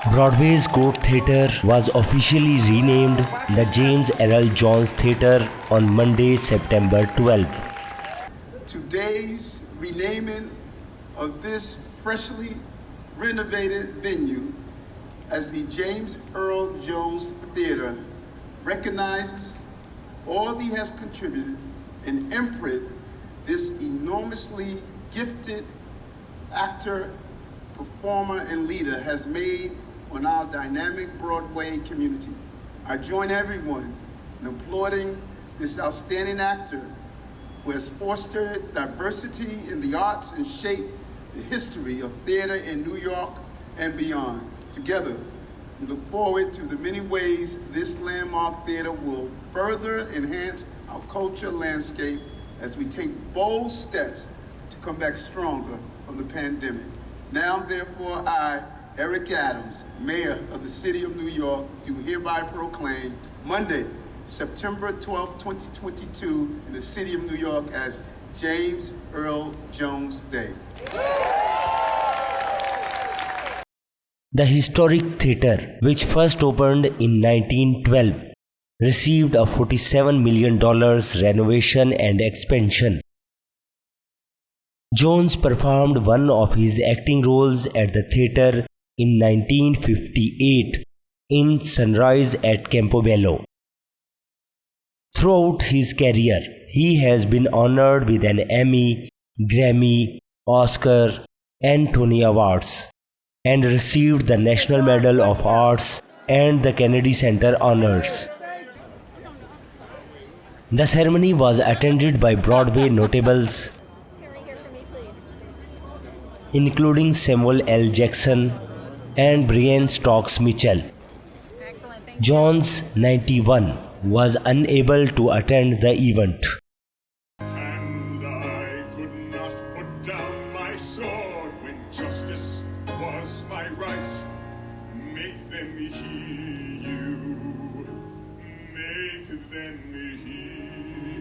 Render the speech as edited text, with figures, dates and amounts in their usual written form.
Broadway's Cort Theatre was officially renamed the James Earl Jones Theatre on Monday, September 12. Today's renaming of this freshly renovated venue as the James Earl Jones Theatre recognizes all he has contributed and imprint this enormously gifted actor, performer, and leader has made on our dynamic Broadway community. I join everyone in applauding this outstanding actor who has fostered diversity in the arts and shaped the history of theater in New York and beyond. Together, we look forward to the many ways this landmark theater will further enhance our cultural landscape as we take bold steps to come back stronger from the pandemic. Now, therefore, I, Eric Adams, Mayor of the City of New York, do hereby proclaim Monday, September 12, 2022, in the City of New York as James Earl Jones Day. The historic theatre, which first opened in 1912, received a $47 million renovation and expansion. Jones performed one of his acting roles at the theatre in 1958 in Sunrise at Campobello. Throughout his career, he has been honored with an Emmy, Grammy, Oscar, and Tony Awards, and received the National Medal of Arts and the Kennedy Center honors. The ceremony was attended by Broadway notables, including Samuel L. Jackson and Brian Stokes Mitchell. Jones, 91, was unable to attend the event. And I could not put down my sword when justice was my right. Make them hear you. Make them hear